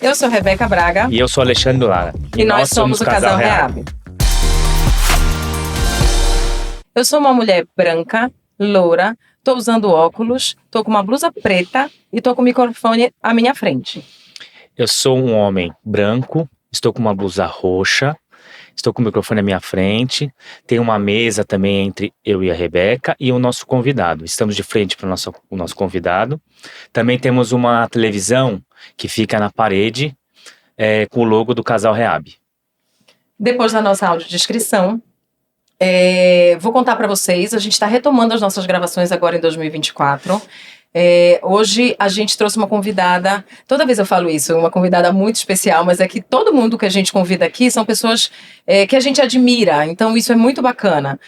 Eu sou Rebeca Braga. E eu sou Alexandre Lara. E nós somos o Casal Reab. Eu sou uma mulher branca, loura, tô usando óculos, tô com uma blusa preta e tô com o microfone à minha frente. Eu sou um homem branco, estou com uma blusa roxa, estou com o microfone à minha frente, tem uma mesa também entre eu e a Rebeca e o nosso convidado. Estamos de frente para o nosso convidado. Também temos uma televisão que fica na parede com o logo do Casal Reab. Depois da nossa audiodescrição, vou contar para vocês, a gente está retomando as nossas gravações agora em 2024. Hoje a gente trouxe uma convidada, toda vez eu falo isso, uma convidada muito especial, mas é que todo mundo que a gente convida aqui são pessoas que a gente admira, então isso é muito bacana.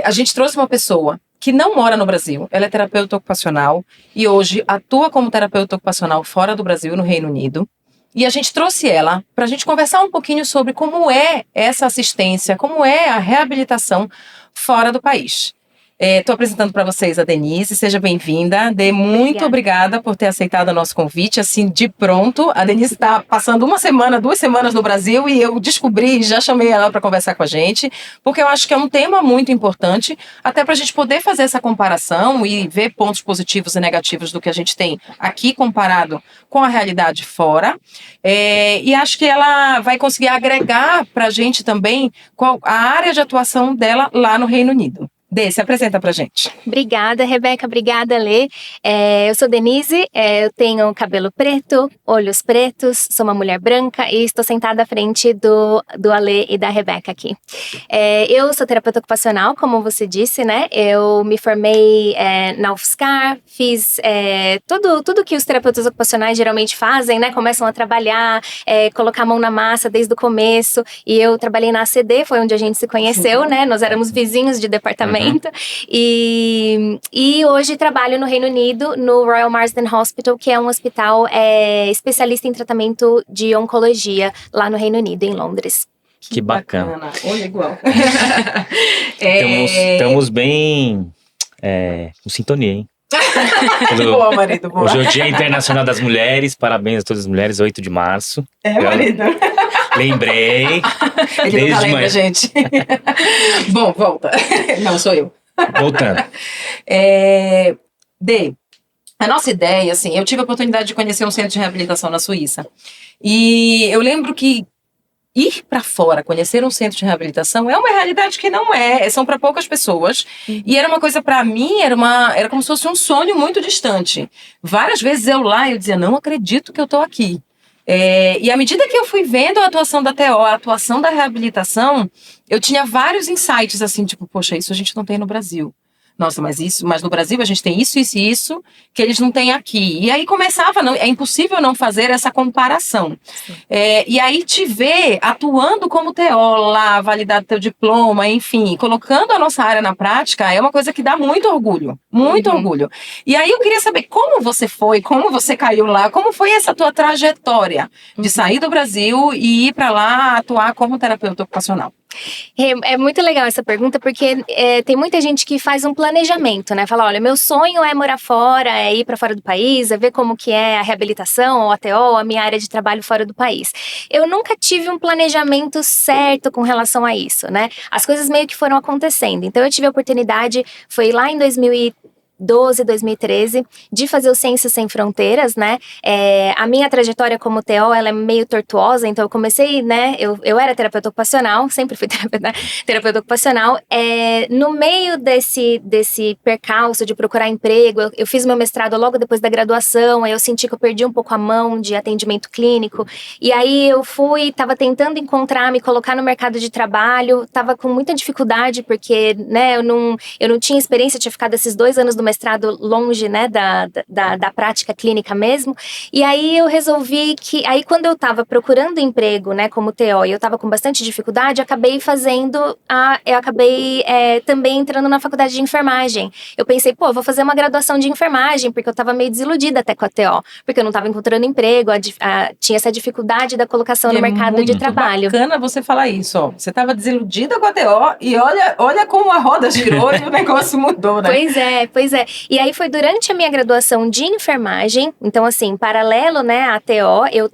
A gente trouxe uma pessoa que não mora no Brasil, ela é terapeuta ocupacional e hoje atua como terapeuta ocupacional fora do Brasil, no Reino Unido. E a gente trouxe ela para a gente conversar um pouquinho sobre como é essa assistência, como é a reabilitação fora do país. Estou apresentando para vocês a Denise, seja bem-vinda. Muito obrigada por ter aceitado o nosso convite, assim, de pronto. A Denise está passando 2 semanas no Brasil e eu descobri, já chamei ela para conversar com a gente, porque eu acho que é um tema muito importante, até para a gente poder fazer essa comparação e ver pontos positivos e negativos do que a gente tem aqui comparado com a realidade fora. E acho que ela vai conseguir agregar para a gente também a área de atuação dela lá no Reino Unido. Dê, se apresenta pra gente. Obrigada, Rebeca. Obrigada, Lê. Eu sou Denise, eu tenho cabelo preto, olhos pretos, sou uma mulher branca e estou sentada à frente do Alê e da Rebeca aqui. Eu sou terapeuta ocupacional, como você disse, né? Eu me formei na UFSCar, fiz tudo que os terapeutas ocupacionais geralmente fazem, né? Começam a trabalhar, colocar a mão na massa desde o começo. E eu trabalhei na ACD, foi onde a gente se conheceu, né? Nós éramos vizinhos de departamento. E hoje trabalho no Reino Unido, no Royal Marsden Hospital, que é um hospital especialista em tratamento de oncologia lá no Reino Unido, em Londres. Que bacana. Olha, igual. Estamos bem com sintonia, hein? Boa, marido, boa. Hoje é o Dia Internacional das Mulheres, parabéns a todas as mulheres, 8 de março. Marido. Lembrei. Ele não lembra, gente. Bom, volta. Não, sou eu. Voltando. A nossa ideia, assim, eu tive a oportunidade de conhecer um centro de reabilitação na Suíça. E eu lembro que ir para fora, conhecer um centro de reabilitação é uma realidade que não são para poucas pessoas. E era uma coisa, para mim, era como se fosse um sonho muito distante. Várias vezes eu dizia, não acredito que eu estou aqui. E à medida que eu fui vendo a atuação da TO, a atuação da reabilitação, eu tinha vários insights, assim, tipo, poxa, isso a gente não tem no Brasil. Nossa, mas no Brasil a gente tem isso, isso e isso, que eles não têm aqui. E aí começava, é impossível não fazer essa comparação. E aí te ver atuando como TO lá, validado teu diploma, enfim, colocando a nossa área na prática, é uma coisa que dá muito orgulho, muito orgulho. E aí eu queria saber como você foi, como você caiu lá, como foi essa tua trajetória de sair do Brasil e ir para lá atuar como terapeuta ocupacional. É muito legal essa pergunta, porque tem muita gente que faz um planejamento, né? Fala, olha, meu sonho é morar fora, é ir para fora do país, é ver como que é a reabilitação, ou a TO, a minha área de trabalho fora do país. Eu nunca tive um planejamento certo com relação a isso, né? As coisas meio que foram acontecendo. Então eu tive a oportunidade, foi lá em 2013, de fazer o Ciências Sem Fronteiras, né? A minha trajetória como TO, ela é meio tortuosa, então eu comecei, né? Eu era terapeuta ocupacional, sempre fui terapeuta ocupacional. No meio desse percalço de procurar emprego, eu fiz meu mestrado logo depois da graduação, aí eu senti que eu perdi um pouco a mão de atendimento clínico, e aí eu tava tentando me colocar no mercado de trabalho, tava com muita dificuldade, porque, né, eu não tinha experiência, tinha ficado esses 2 anos do mestrado longe, né, da prática clínica mesmo, e aí eu resolvi que, aí quando eu tava procurando emprego, né, como TO, e eu tava com bastante dificuldade, eu acabei também entrando na faculdade de enfermagem. Eu pensei, vou fazer uma graduação de enfermagem, porque eu tava meio desiludida até com a TO, porque eu não tava encontrando emprego, tinha essa dificuldade da colocação no mercado de trabalho. É bacana você falar isso, ó. Você tava desiludida com a TO, e olha como a roda girou e o negócio mudou, né? Pois é. é. E aí foi durante a minha graduação de enfermagem, então assim, paralelo, né, à TO, eu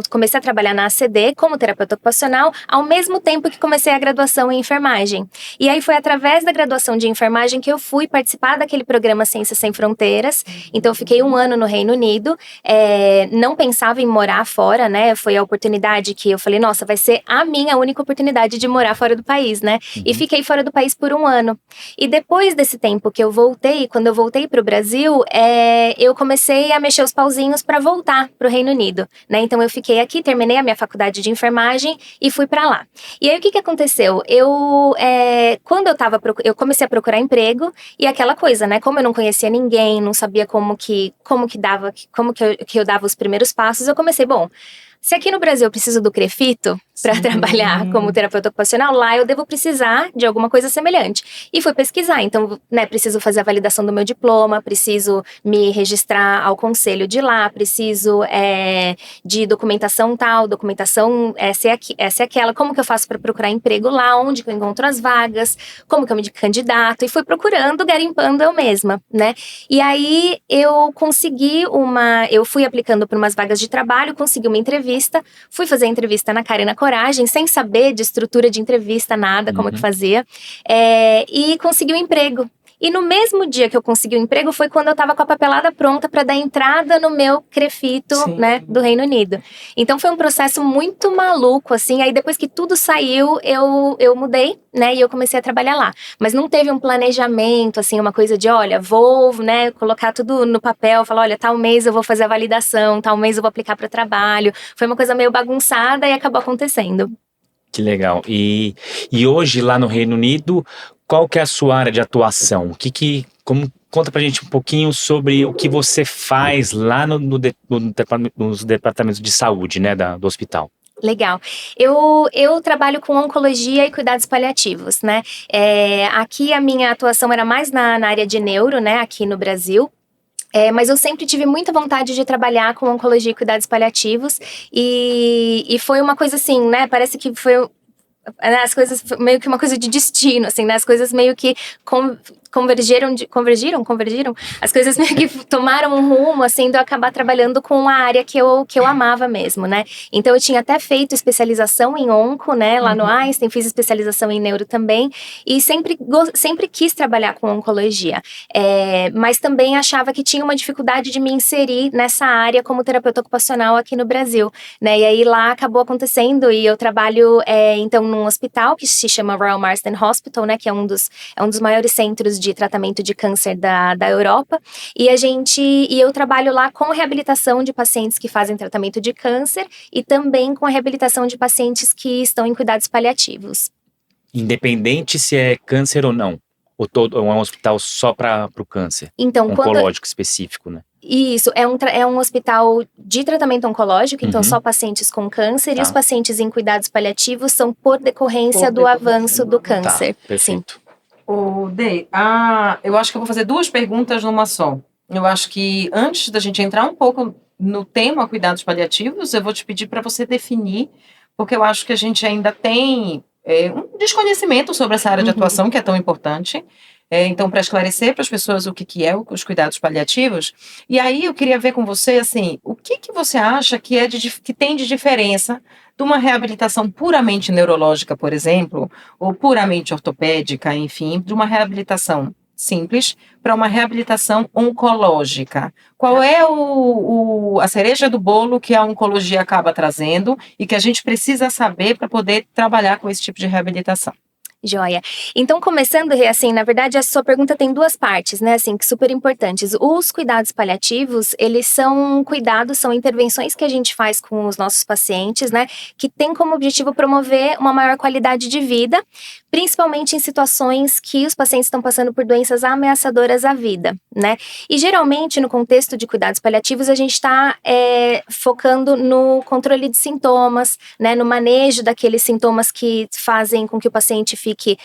comecei a trabalhar na ACD como terapeuta ocupacional, ao mesmo tempo que comecei a graduação em enfermagem. E aí foi através da graduação de enfermagem que eu fui participar daquele programa Ciências Sem Fronteiras. Então eu fiquei 1 ano no Reino Unido, não pensava em morar fora, né, foi a oportunidade que eu falei, nossa, vai ser a minha única oportunidade de morar fora do país, né, e fiquei fora do país por 1 ano. E depois desse tempo que eu voltei, quando eu voltei para o Brasil, eu comecei a mexer os pauzinhos para voltar para o Reino Unido, né? Então eu fiquei aqui, terminei a minha faculdade de enfermagem e fui para lá. E aí o que aconteceu? Quando eu comecei a procurar emprego e aquela coisa, né? Como eu não conhecia ninguém, não sabia como que eu dava os primeiros passos, eu comecei, bom, se aqui no Brasil eu preciso do CREFITO para trabalhar como terapeuta ocupacional, lá eu devo precisar de alguma coisa semelhante. E fui pesquisar, então, né, preciso fazer a validação do meu diploma, preciso me registrar ao conselho de lá, preciso de documentação tal, documentação essa é aquela, como que eu faço para procurar emprego lá, onde que eu encontro as vagas, como que eu me candidato, e fui procurando, garimpando eu mesma, né? E aí eu fui aplicando por umas vagas de trabalho, consegui uma entrevista, fui fazer a entrevista na cara e na coragem, sem saber de estrutura de entrevista, nada, como que fazia, e consegui um emprego. E no mesmo dia que eu consegui o emprego foi quando eu tava com a papelada pronta para dar entrada no meu CREFITO, né, do Reino Unido. Então foi um processo muito maluco, assim. Aí depois que tudo saiu, eu mudei, né, e eu comecei a trabalhar lá. Mas não teve um planejamento, assim, uma coisa de, olha, vou, né, colocar tudo no papel, falar, olha, tal mês eu vou fazer a validação, tal mês eu vou aplicar para trabalho. Foi uma coisa meio bagunçada e acabou acontecendo. Que legal. E hoje lá no Reino Unido, qual que é a sua área de atuação? Conta pra gente um pouquinho sobre o que você faz lá nos departamentos de saúde, né, do hospital. Legal. Eu trabalho com oncologia e cuidados paliativos, né? Aqui a minha atuação era mais na área de neuro, né, aqui no Brasil. Mas eu sempre tive muita vontade de trabalhar com oncologia e cuidados paliativos e foi uma coisa assim, né, parece que foi as coisas, meio que uma coisa de destino, assim, né, as coisas meio que convergiram, as coisas meio que tomaram um rumo, assim, de eu acabar trabalhando com a área que eu amava mesmo, né. Então eu tinha até feito especialização em onco, né, lá no Einstein, fiz especialização em neuro também, e sempre quis trabalhar com oncologia, mas também achava que tinha uma dificuldade de me inserir nessa área como terapeuta ocupacional aqui no Brasil, né, e aí lá acabou acontecendo, e eu trabalho, então, num hospital que se chama Royal Marsden Hospital, né, que é um dos maiores centros de tratamento de câncer da Europa, e eu trabalho lá com reabilitação de pacientes que fazem tratamento de câncer e também com a reabilitação de pacientes que estão em cuidados paliativos. Independente se é câncer ou não? Ou é um hospital só para o câncer? Então, oncológico específico, né? Isso, é um hospital de tratamento oncológico, então só pacientes com câncer, e os pacientes em cuidados paliativos são por decorrência do avanço do câncer. Tá, perfeito. Sim. Dei, eu acho que eu vou fazer 2 perguntas numa só. Eu acho que antes da gente entrar um pouco no tema cuidados paliativos, eu vou te pedir para você definir, porque eu acho que a gente ainda tem um desconhecimento sobre essa área de atuação que é tão importante. Então, para esclarecer para as pessoas o que é os cuidados paliativos, e aí eu queria ver com você, assim, o que você acha que tem de diferença de uma reabilitação puramente neurológica, por exemplo, ou puramente ortopédica, enfim, de uma reabilitação simples para uma reabilitação oncológica. Qual é a cereja do bolo que a oncologia acaba trazendo e que a gente precisa saber para poder trabalhar com esse tipo de reabilitação? Joia. Então, começando, assim, na verdade, a sua pergunta tem 2 partes, né, assim, que super importantes. Os cuidados paliativos, eles são intervenções que a gente faz com os nossos pacientes, né, que tem como objetivo promover uma maior qualidade de vida, principalmente em situações que os pacientes estão passando por doenças ameaçadoras à vida, né. E, geralmente, no contexto de cuidados paliativos, a gente está focando no controle de sintomas, né, no manejo daqueles sintomas que fazem com que o paciente fique fique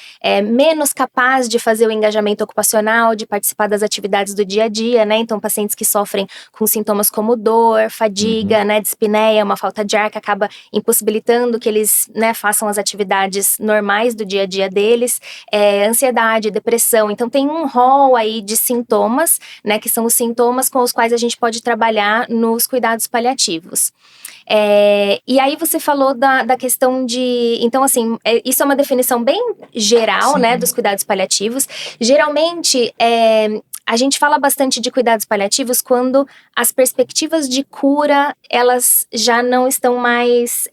menos capaz de fazer o engajamento ocupacional, de participar das atividades do dia a dia, né? Então, pacientes que sofrem com sintomas como dor, fadiga, né, dispneia, uma falta de ar que acaba impossibilitando que eles, né, façam as atividades normais do dia a dia deles, ansiedade, depressão. Então, tem um rol aí de sintomas, né, que são os sintomas com os quais a gente pode trabalhar nos cuidados paliativos. E aí você falou da questão de... Então, assim, isso é uma definição bem geral, né, dos cuidados paliativos. Geralmente, a gente fala bastante de cuidados paliativos quando as perspectivas de cura, elas já não estão mais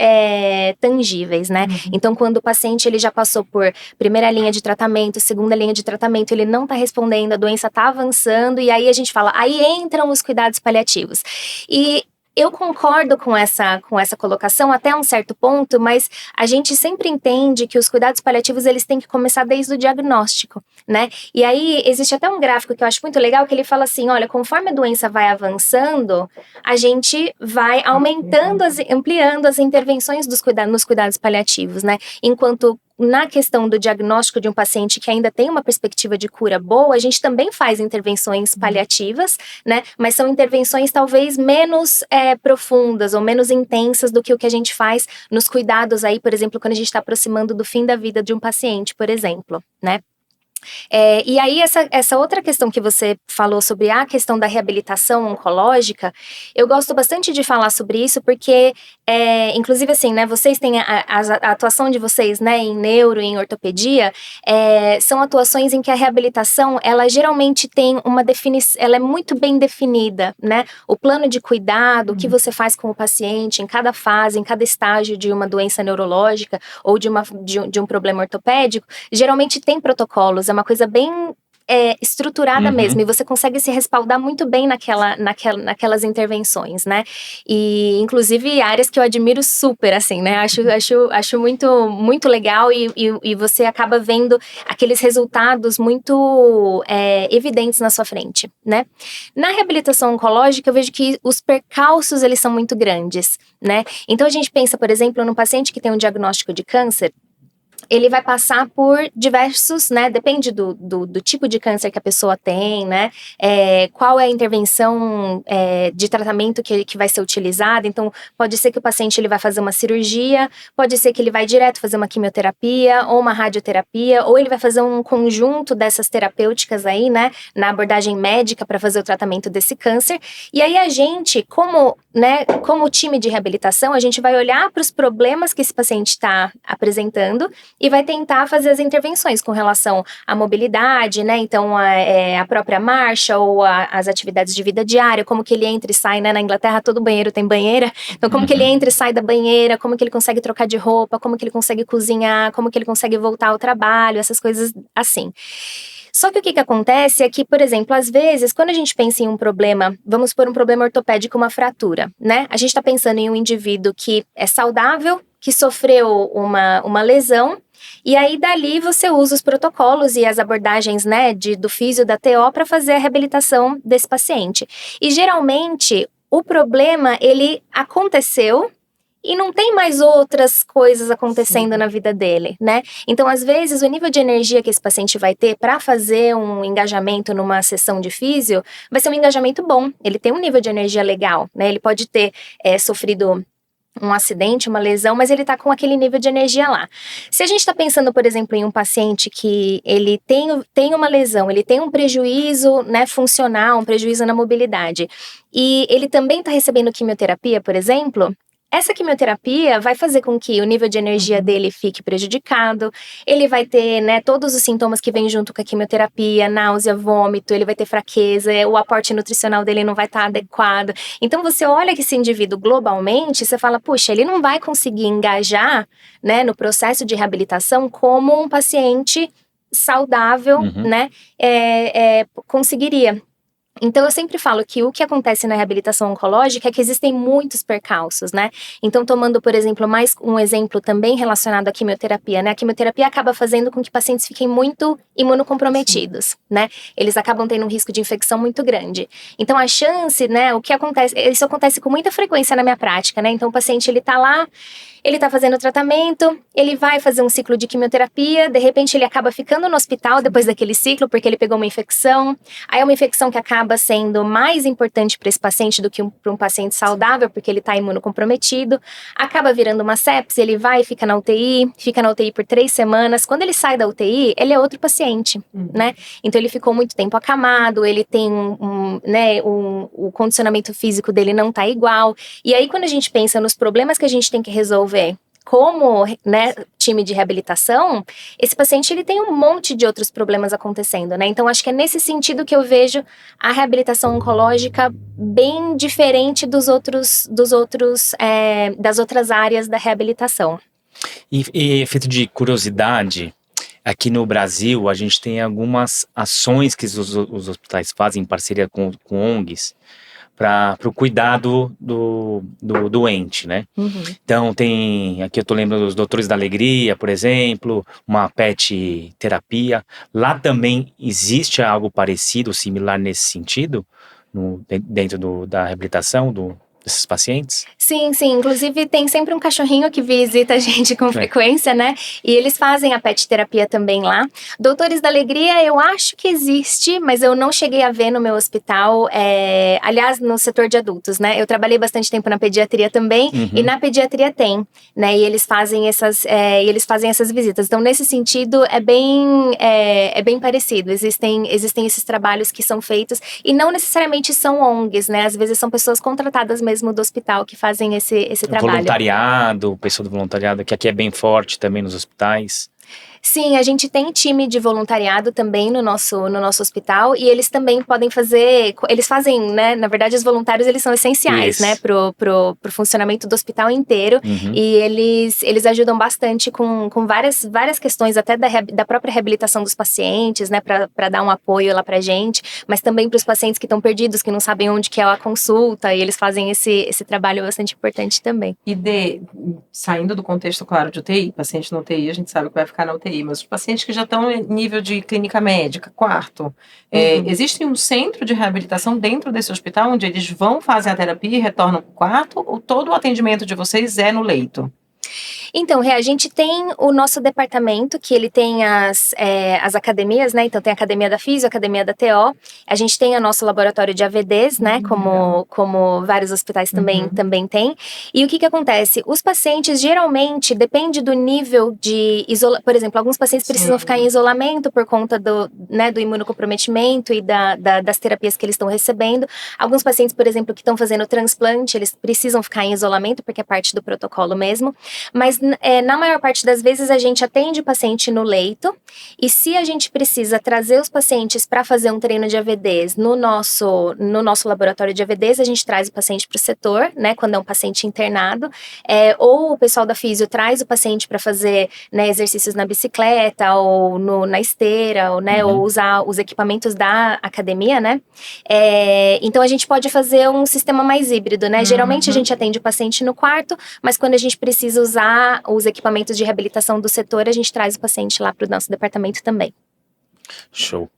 tangíveis, né? Então, quando o paciente ele já passou por primeira linha de tratamento, segunda linha de tratamento, ele não está respondendo, a doença está avançando, e aí a gente fala, aí entram os cuidados paliativos. E eu concordo com essa colocação até um certo ponto, mas a gente sempre entende que os cuidados paliativos, eles têm que começar desde o diagnóstico, né? E aí, existe até um gráfico que eu acho muito legal, que ele fala assim, olha, conforme a doença vai avançando, a gente vai aumentando, ampliando as intervenções nos cuidados paliativos, né? Enquanto na questão do diagnóstico de um paciente que ainda tem uma perspectiva de cura boa, a gente também faz intervenções paliativas, né? Mas são intervenções talvez menos profundas ou menos intensas do que o que a gente faz nos cuidados aí, por exemplo, quando a gente está aproximando do fim da vida de um paciente, por exemplo, né? E aí essa outra questão que você falou sobre a questão da reabilitação oncológica, eu gosto bastante de falar sobre isso porque, inclusive assim, né, vocês têm a atuação de vocês, né, em neuro, em ortopedia, são atuações em que a reabilitação, ela geralmente tem uma definição, ela é muito bem definida, né, o plano de cuidado, o que você faz com o paciente em cada fase, em cada estágio de uma doença neurológica ou de um problema ortopédico, geralmente tem protocolos, é uma coisa bem estruturada mesmo, e você consegue se respaldar muito bem naquelas intervenções, né? E, inclusive, áreas que eu admiro super, assim, né? Acho muito, muito legal e você acaba vendo aqueles resultados muito evidentes na sua frente, né? Na reabilitação oncológica, eu vejo que os percalços, eles são muito grandes, né? Então, a gente pensa, por exemplo, num paciente que tem um diagnóstico de câncer, ele vai passar por diversos, né, depende do tipo de câncer que a pessoa tem, né, qual é a intervenção de tratamento que vai ser utilizada. Então, pode ser que o paciente ele vai fazer uma cirurgia, pode ser que ele vai direto fazer uma quimioterapia ou uma radioterapia, ou ele vai fazer um conjunto dessas terapêuticas aí, né, na abordagem médica para fazer o tratamento desse câncer. E aí a gente, como time de reabilitação, a gente vai olhar para os problemas que esse paciente está apresentando e vai tentar fazer as intervenções com relação à mobilidade, né? Então, a própria marcha ou as atividades de vida diária, como que ele entra e sai, né? Na Inglaterra, todo banheiro tem banheira. Então, como que ele entra e sai da banheira, como que ele consegue trocar de roupa, como que ele consegue cozinhar, como que ele consegue voltar ao trabalho, essas coisas assim. Só que o que acontece é que, por exemplo, às vezes, quando a gente pensa em um problema, vamos por um problema ortopédico, uma fratura, né? A gente está pensando em um indivíduo que é saudável, que sofreu uma lesão, e aí dali você usa os protocolos e as abordagens, né, do físio, da TO, para fazer a reabilitação desse paciente. E geralmente, o problema, ele aconteceu e não tem mais outras coisas acontecendo na vida dele, né? Então, às vezes, o nível de energia que esse paciente vai ter para fazer um engajamento numa sessão de físio vai ser um engajamento bom. Ele tem um nível de energia legal, né? Ele pode ter sofrido um acidente, uma lesão, mas ele tá com aquele nível de energia lá. Se a gente tá pensando, por exemplo, em um paciente que ele tem uma lesão, ele tem um prejuízo, né, funcional, um prejuízo na mobilidade, e ele também tá recebendo quimioterapia, por exemplo, essa quimioterapia vai fazer com que o nível de energia dele fique prejudicado, ele vai ter, né, todos os sintomas que vêm junto com a quimioterapia, náusea, vômito, ele vai ter fraqueza, o aporte nutricional dele não vai estar adequado. Então, você olha que esse indivíduo globalmente, você fala, puxa, ele não vai conseguir engajar, né, no processo de reabilitação como um paciente saudável, né, conseguiria. Então, eu sempre falo que o que acontece na reabilitação oncológica é que existem muitos percalços, né? Então, tomando, por exemplo, mais um exemplo também relacionado à quimioterapia, né? A quimioterapia acaba fazendo com que pacientes fiquem muito imunocomprometidos, né? Eles acabam tendo um risco de infecção muito grande. Então, a chance, né? O que acontece, isso acontece com muita frequência na minha prática, né? Então, o paciente, ele tá lá, ele tá fazendo o tratamento, ele vai fazer um ciclo de quimioterapia, de repente ele acaba ficando no hospital depois daquele ciclo, porque ele pegou uma infecção. Aí é uma infecção que acaba sendo mais importante para esse paciente do que para um paciente saudável, porque ele está imunocomprometido. Acaba virando uma sepse, ele vai e fica na UTI por 3 semanas. Quando ele sai da UTI, ele é outro paciente, né? Então ele ficou muito tempo acamado, ele tem o condicionamento físico dele não tá igual. E aí quando a gente pensa nos problemas que a gente tem que resolver como, né, time de reabilitação, esse paciente ele tem um monte de outros problemas acontecendo, né? Então, acho que é nesse sentido que eu vejo a reabilitação oncológica bem diferente das outras áreas da reabilitação. E efeito de curiosidade, aqui no Brasil, a gente tem algumas ações que os hospitais fazem em parceria com ONGs para o cuidado do doente, né? Então aqui eu tô lembrando dos Doutores da Alegria, por exemplo, uma PET terapia. Lá também existe algo parecido, similar nesse sentido, dentro da reabilitação desses pacientes? Sim, sim. Inclusive, tem sempre um cachorrinho que visita a gente com frequência, né? E eles fazem a pet terapia também lá. Doutores da Alegria, eu acho que existe, mas eu não cheguei a ver no meu hospital. Aliás, no setor de adultos, né? Eu trabalhei bastante tempo na pediatria também, e na pediatria tem, né? E eles fazem essas visitas. Então, nesse sentido, é bem parecido. Existem esses trabalhos que são feitos, e não necessariamente são ONGs, né? Às vezes são pessoas contratadas mesmo do hospital que fazem esse trabalho. Voluntariado, o pessoal do voluntariado, que aqui é bem forte também nos hospitais. Sim, a gente tem time de voluntariado também no nosso hospital, e eles também podem fazer, eles fazem, né, na verdade os voluntários eles são essenciais, né, pro funcionamento do hospital inteiro, e eles ajudam bastante com várias questões até da própria reabilitação dos pacientes, né, para dar um apoio lá pra gente, mas também para os pacientes que estão perdidos, que não sabem onde que é a consulta, e eles fazem esse trabalho bastante importante também. E saindo do contexto, claro, de UTI, paciente na UTI, a gente sabe que vai ficar na UTI, mas os pacientes que já estão em nível de clínica médica, quarto, existe um centro de reabilitação dentro desse hospital, onde eles vão fazer a terapia e retornam para o quarto, ou todo o atendimento de vocês é no leito? Então, Rê, a gente tem o nosso departamento, que ele tem as academias, né? Então, tem a academia da Físio, a academia da TO. A gente tem o nosso laboratório de AVDs, né? Como vários hospitais também tem. E o que acontece? Os pacientes, geralmente, depende do nível de isolamento. Por exemplo, alguns pacientes precisam ficar em isolamento por conta do imunocomprometimento e das terapias que eles estão recebendo. Alguns pacientes, por exemplo, que estão fazendo transplante, eles precisam ficar em isolamento, porque é parte do protocolo mesmo. Mas na maior parte das vezes a gente atende o paciente no leito, e se a gente precisa trazer os pacientes para fazer um treino de AVDs no nosso laboratório de AVDs, a gente traz o paciente para o setor, né, quando é um paciente internado, ou o pessoal da Físio traz o paciente para fazer, né, exercícios na bicicleta ou na esteira, ou usar os equipamentos da academia, né? Então a gente pode fazer um sistema mais híbrido, né? Geralmente a gente atende o paciente no quarto, mas quando a gente precisa usar os equipamentos de reabilitação do setor, a gente traz o paciente lá para o nosso departamento também. Show.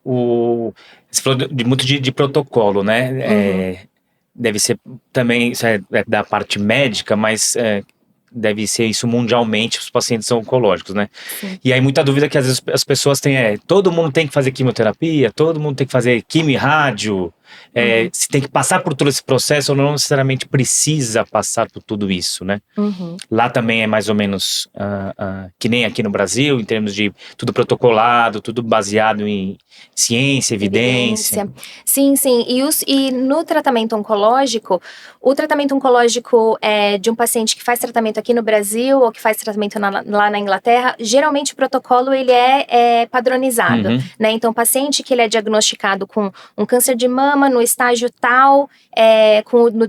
Você falou muito de protocolo, né? Deve ser também, isso é da parte médica, mas deve ser isso mundialmente, os pacientes oncológicos, né? Sim. E aí muita dúvida que às vezes as pessoas têm, todo mundo tem que fazer quimioterapia, todo mundo tem que fazer quimio e rádio, se tem que passar por todo esse processo ou não necessariamente precisa passar por tudo isso, né? Lá também é mais ou menos que nem aqui no Brasil, em termos de tudo protocolado, tudo baseado em ciência, evidência. Sim. E no tratamento oncológico, o tratamento oncológico de um paciente que faz tratamento aqui no Brasil ou que faz tratamento lá na Inglaterra, geralmente o protocolo ele é padronizado, né? Então, o paciente que ele é diagnosticado com um câncer de mama no estágio tal,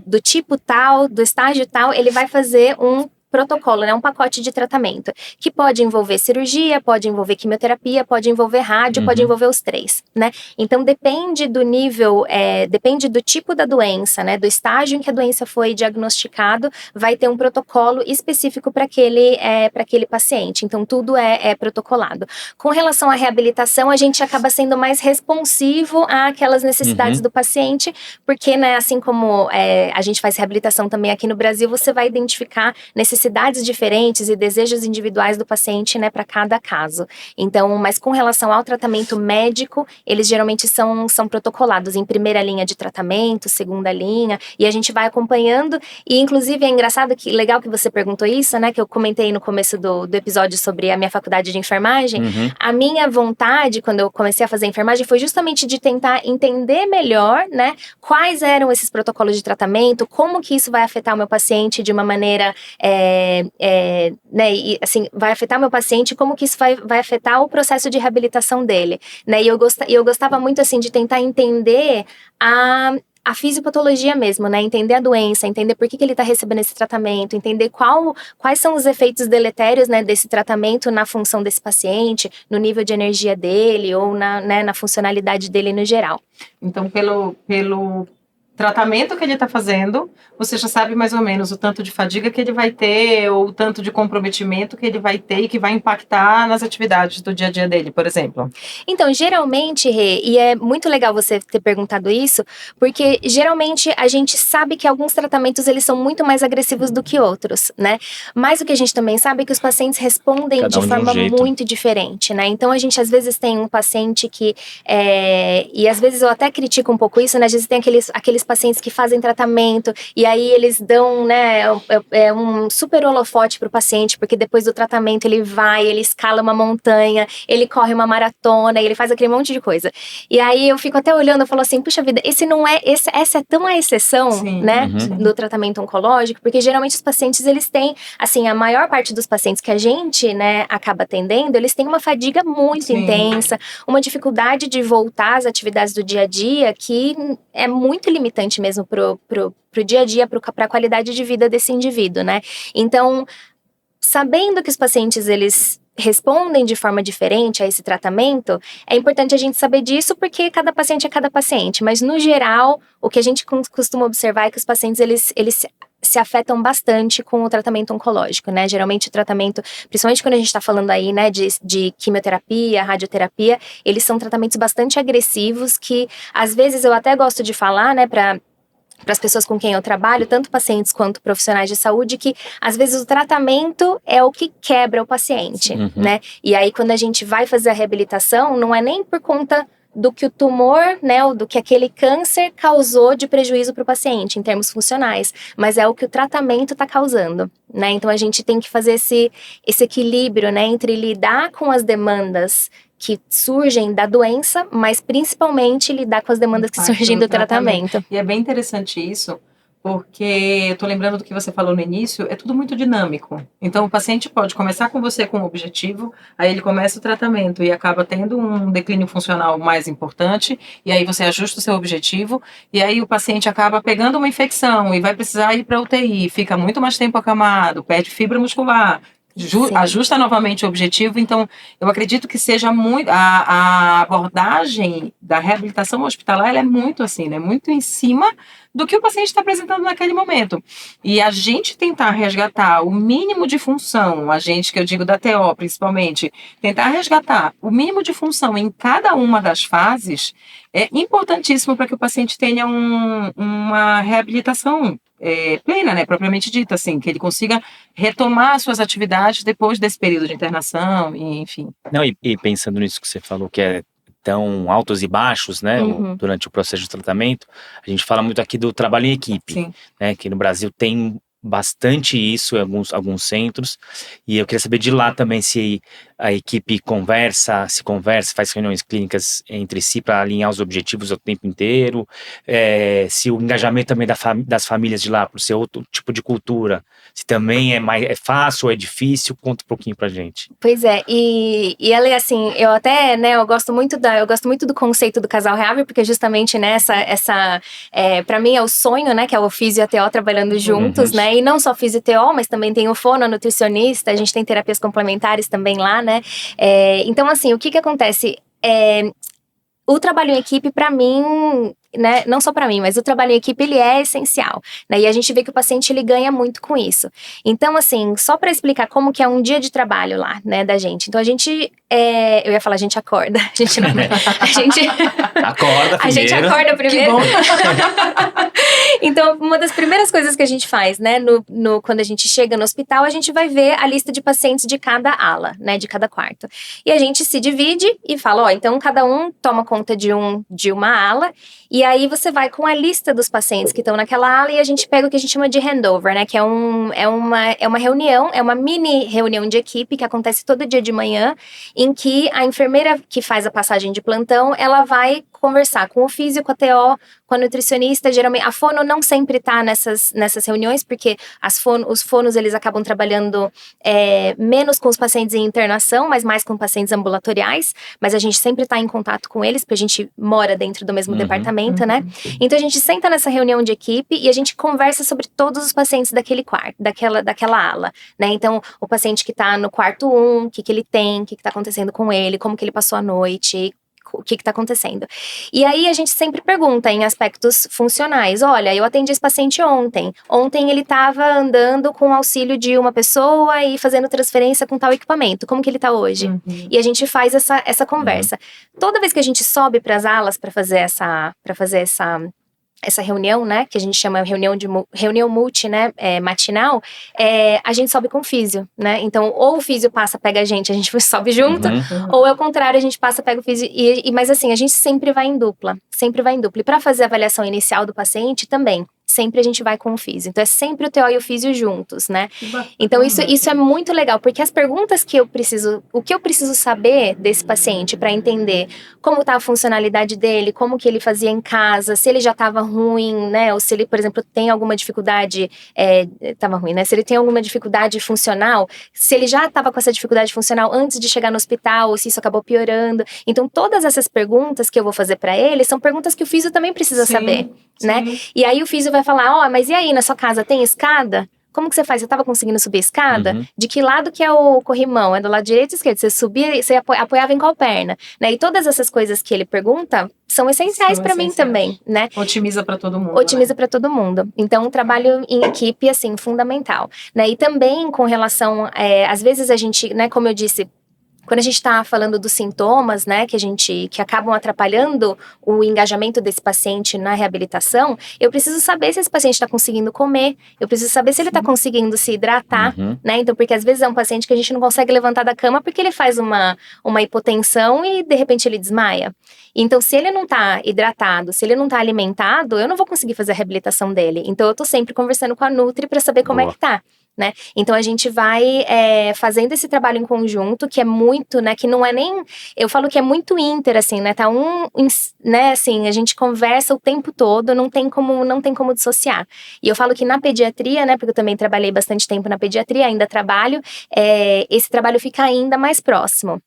do tipo tal, do estágio tal, ele vai fazer um protocolo, né, um pacote de tratamento, que pode envolver cirurgia, pode envolver quimioterapia, pode envolver rádio, pode envolver os três, né? Então depende do nível, depende do tipo da doença, né, do estágio em que a doença foi diagnosticado, vai ter um protocolo específico para aquele paciente. Então tudo é protocolado. Com relação à reabilitação, a gente acaba sendo mais responsivo àquelas necessidades do paciente, porque, né, assim como a gente faz reabilitação também aqui no Brasil, você vai identificar necessidades diferentes e desejos individuais do paciente, né, para cada caso. Então, mas com relação ao tratamento médico, eles geralmente são protocolados em primeira linha de tratamento, segunda linha, e a gente vai acompanhando, e inclusive é engraçado, legal que você perguntou isso, né, que eu comentei no começo do episódio sobre a minha faculdade de enfermagem. A minha vontade, quando eu comecei a fazer enfermagem, foi justamente de tentar entender melhor, né, quais eram esses protocolos de tratamento, como que isso vai afetar o meu paciente de uma maneira né, e, assim, vai afetar meu paciente, como que isso vai afetar o processo de reabilitação dele, né, e eu gostava muito, assim, de tentar entender a fisiopatologia mesmo, né, entender a doença, entender por que ele está recebendo esse tratamento, entender quais são os efeitos deletérios, né, desse tratamento na função desse paciente, no nível de energia dele, ou na funcionalidade dele no geral. Então, pelo tratamento que ele está fazendo, você já sabe mais ou menos o tanto de fadiga que ele vai ter, ou o tanto de comprometimento que ele vai ter e que vai impactar nas atividades do dia a dia dele, por exemplo. Então, geralmente, Rê, e é muito legal você ter perguntado isso, porque geralmente a gente sabe que alguns tratamentos eles são muito mais agressivos do que outros, né? Mas o que a gente também sabe é que os pacientes respondem de forma muito diferente, né? Então, a gente às vezes tem um paciente que, e às vezes eu até critico um pouco isso, né? Às vezes tem aqueles pacientes que fazem tratamento e aí eles dão, né, um super holofote pro paciente, porque depois do tratamento ele escala uma montanha, ele corre uma maratona, ele faz aquele monte de coisa. E aí eu fico até olhando e falo assim, puxa vida, essa é tão a exceção, sim, né, do tratamento oncológico, porque geralmente os pacientes, eles têm, assim, a maior parte dos pacientes que a gente, né, acaba atendendo, eles têm uma fadiga muito intensa, uma dificuldade de voltar às atividades do dia a dia que é muito limitante mesmo pro dia a dia, pra qualidade de vida desse indivíduo, né? Então, sabendo que os pacientes, eles respondem de forma diferente a esse tratamento, é importante a gente saber disso, porque cada paciente é cada paciente, mas no geral, o que a gente costuma observar é que os pacientes, eles se afetam bastante com o tratamento oncológico, né? Geralmente o tratamento, principalmente quando a gente está falando aí, né, de quimioterapia, radioterapia, eles são tratamentos bastante agressivos que, às vezes, eu até gosto de falar, né, para as pessoas com quem eu trabalho, tanto pacientes quanto profissionais de saúde, que às vezes o tratamento é o que quebra o paciente, né? E aí quando a gente vai fazer a reabilitação, não é nem por conta do que o tumor, né, ou do que aquele câncer causou de prejuízo para o paciente, em termos funcionais, mas é o que o tratamento está causando, né? Então a gente tem que fazer esse equilíbrio, né, entre lidar com as demandas que surgem da doença, mas principalmente lidar com as demandas que surgem do tratamento. E é bem interessante isso, porque eu tô lembrando do que você falou no início, é tudo muito dinâmico. Então o paciente pode começar com você com um objetivo, aí ele começa o tratamento e acaba tendo um declínio funcional mais importante, e aí você ajusta o seu objetivo, e aí o paciente acaba pegando uma infecção e vai precisar ir para UTI, fica muito mais tempo acamado, perde fibra muscular, ajusta novamente o objetivo. Então eu acredito que seja muito a abordagem da reabilitação hospitalar, ela é muito assim, né, muito em cima do que o paciente está apresentando naquele momento, e a gente tentar resgatar o mínimo de função, a gente, que eu digo da TO principalmente, tentar resgatar o mínimo de função em cada uma das fases é importantíssimo para que o paciente tenha uma reabilitação plena, né, propriamente dita, assim, que ele consiga retomar suas atividades depois desse período de internação, e, enfim. Não, e pensando nisso que você falou, que é tão altos e baixos, né, durante o processo de tratamento, a gente fala muito aqui do trabalho em equipe, né, que no Brasil tem bastante isso em alguns centros, e eu queria saber de lá também se a equipe se conversa, faz reuniões clínicas entre si para alinhar os objetivos o tempo inteiro, se o engajamento também das famílias de lá, por ser outro tipo de cultura, se também é fácil ou é difícil, conta um pouquinho pra gente. Pois é, e ela é assim, eu até, né, eu gosto muito do conceito do casal reável, porque justamente, né, pra mim é o sonho, né, que é o Físio e a TO trabalhando juntos, né, E não só fisio-TO, mas também tem o fono, a nutricionista, a gente tem terapias complementares também lá, né? Então, assim, o que acontece? O trabalho em equipe, para mim, né, não só para mim, mas o trabalho em equipe, ele é essencial, né, e a gente vê que o paciente, ele ganha muito com isso. Então, assim, só para explicar como que é um dia de trabalho lá, né, da gente. Então, a gente, eu ia falar, a gente acorda, a gente não, a gente... Acorda primeiro. A gente acorda primeiro. Que bom. Então, uma das primeiras coisas que a gente faz, né, quando a gente chega no hospital, a gente vai ver a lista de pacientes de cada ala, né, de cada quarto. E a gente se divide e fala, ó, então cada um toma conta de uma ala, e aí você vai com a lista dos pacientes que estão naquela ala e a gente pega o que a gente chama de handover, né, que é uma reunião, é uma mini reunião de equipe que acontece todo dia de manhã, em que a enfermeira que faz a passagem de plantão, ela vai conversar com o físico, com a TO, com a nutricionista. Geralmente, a fono não sempre tá nessas reuniões, porque os fonos, eles acabam trabalhando menos com os pacientes em internação, mas mais com pacientes ambulatoriais, mas a gente sempre tá em contato com eles, porque a gente mora dentro do mesmo departamento, né? Então, a gente senta nessa reunião de equipe e a gente conversa sobre todos os pacientes daquele quarto, daquela ala, né? Então, o paciente que tá no quarto 1, o que ele tem, o que tá acontecendo com ele, como que ele passou a noite, o que está acontecendo. E aí a gente sempre pergunta em aspectos funcionais. Olha, eu atendi esse paciente ontem. Ontem ele estava andando com o auxílio de uma pessoa e fazendo transferência com tal equipamento. Como que ele está hoje? E a gente faz essa conversa. Toda vez que a gente sobe para as alas para fazer essa reunião, né, que a gente chama reunião multi, né, matinal, a gente sobe com o físio, né, então ou o físio passa, pega a gente sobe junto, ou ao contrário, a gente passa, pega o físio, mas assim, a gente sempre vai em dupla, e para fazer a avaliação inicial do paciente também, sempre a gente vai com o físio, então é sempre o TO e o físio juntos, né, então isso é muito legal, porque as perguntas o que eu preciso saber desse paciente para entender como tá a funcionalidade dele, como que ele fazia em casa, se ele já estava ruim, né, ou se ele, por exemplo, tem alguma dificuldade, estava ruim, né, se ele tem alguma dificuldade funcional, se ele já estava com essa dificuldade funcional antes de chegar no hospital, ou se isso acabou piorando, então todas essas perguntas que eu vou fazer para ele, são perguntas que o físio também precisa saber, né, e aí o físio vai falar, mas e aí, na sua casa tem escada? Como que você faz? Você estava conseguindo subir a escada? De que lado que é o corrimão? É do lado direito ou esquerdo? Você subia, você apoiava em qual perna? Né? E todas essas coisas que ele pergunta são essenciais para mim também, né? Otimiza para todo mundo. Otimiza para todo mundo. Então, um trabalho em equipe, assim, fundamental. Né? E também com relação, às vezes a gente, né, como eu disse, quando a gente está falando dos sintomas, né, que acabam atrapalhando o engajamento desse paciente na reabilitação, eu preciso saber se esse paciente está conseguindo comer, eu preciso saber se ele está conseguindo se hidratar, né, então, porque às vezes é um paciente que a gente não consegue levantar da cama porque ele faz uma hipotensão e de repente ele desmaia. Então, se ele não está hidratado, se ele não está alimentado, eu não vou conseguir fazer a reabilitação dele. Então, eu tô sempre conversando com a Nutri para saber como é que tá. Né? Então a gente vai fazendo esse trabalho em conjunto, que é muito, né, que não é nem, eu falo que é muito assim, né, tá né, assim, a gente conversa o tempo todo, não tem como dissociar. E eu falo que na pediatria, né, porque eu também trabalhei bastante tempo na pediatria, ainda trabalho, esse trabalho fica ainda mais próximo.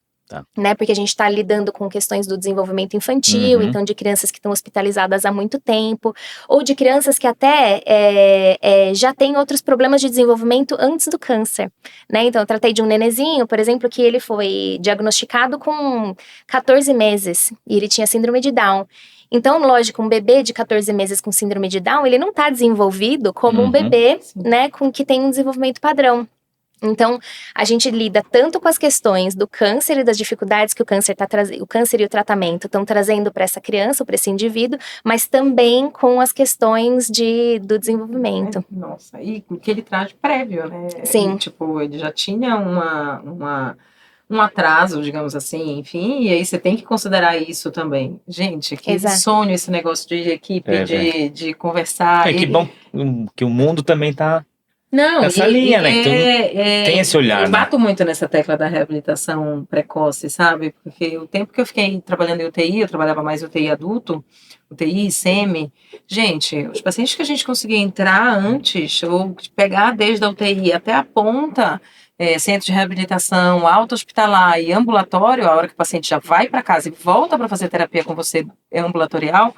Né, porque a gente está lidando com questões do desenvolvimento infantil, então de crianças que estão hospitalizadas há muito tempo, ou de crianças que até já têm outros problemas de desenvolvimento antes do câncer, né, então eu tratei de um nenezinho, por exemplo, que ele foi diagnosticado com 14 meses, e ele tinha síndrome de Down. Então, lógico, um bebê de 14 meses com síndrome de Down, ele não está desenvolvido como um bebê, né, que tem um desenvolvimento padrão. Então, a gente lida tanto com as questões do câncer e das dificuldades que o câncer o câncer e o tratamento estão trazendo para essa criança, para esse indivíduo, mas também com as questões do desenvolvimento. Nossa, e que ele traz prévio, né? Sim. E, tipo, ele já tinha um atraso, digamos assim, enfim, e aí você tem que considerar isso também. Gente, que sonho esse negócio de equipe, de conversar. Que bom que o mundo também tá... Não, essa linha, né? Então, tem esse olhar. Eu bato muito nessa tecla da reabilitação precoce, sabe? Porque o tempo que eu fiquei trabalhando em UTI, eu trabalhava mais em UTI adulto, UTI, SEMI. Gente, os pacientes que a gente conseguia entrar antes, ou pegar desde a UTI até a ponta, centro de reabilitação, alta hospitalar e ambulatório, a hora que o paciente já vai para casa e volta para fazer terapia com você ambulatorial,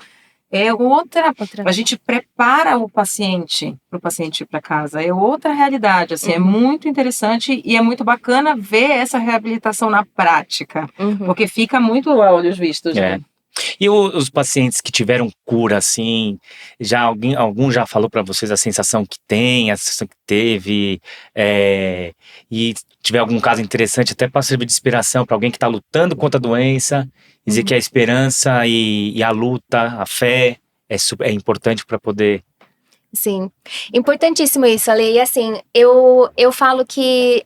é outra. A gente prepara o paciente para o paciente ir para casa. É outra realidade. Assim, é muito interessante e é muito bacana ver essa reabilitação na prática. Porque fica muito a olhos vistos, né? E os pacientes que tiveram cura, assim, algum já falou para vocês a sensação que tem, a sensação que teve, e tiver algum caso interessante, até para servir de inspiração para alguém que está lutando contra a doença, dizer que a esperança e a luta, a fé é importante para poder... Sim, importantíssimo isso, Ale. E assim, eu falo que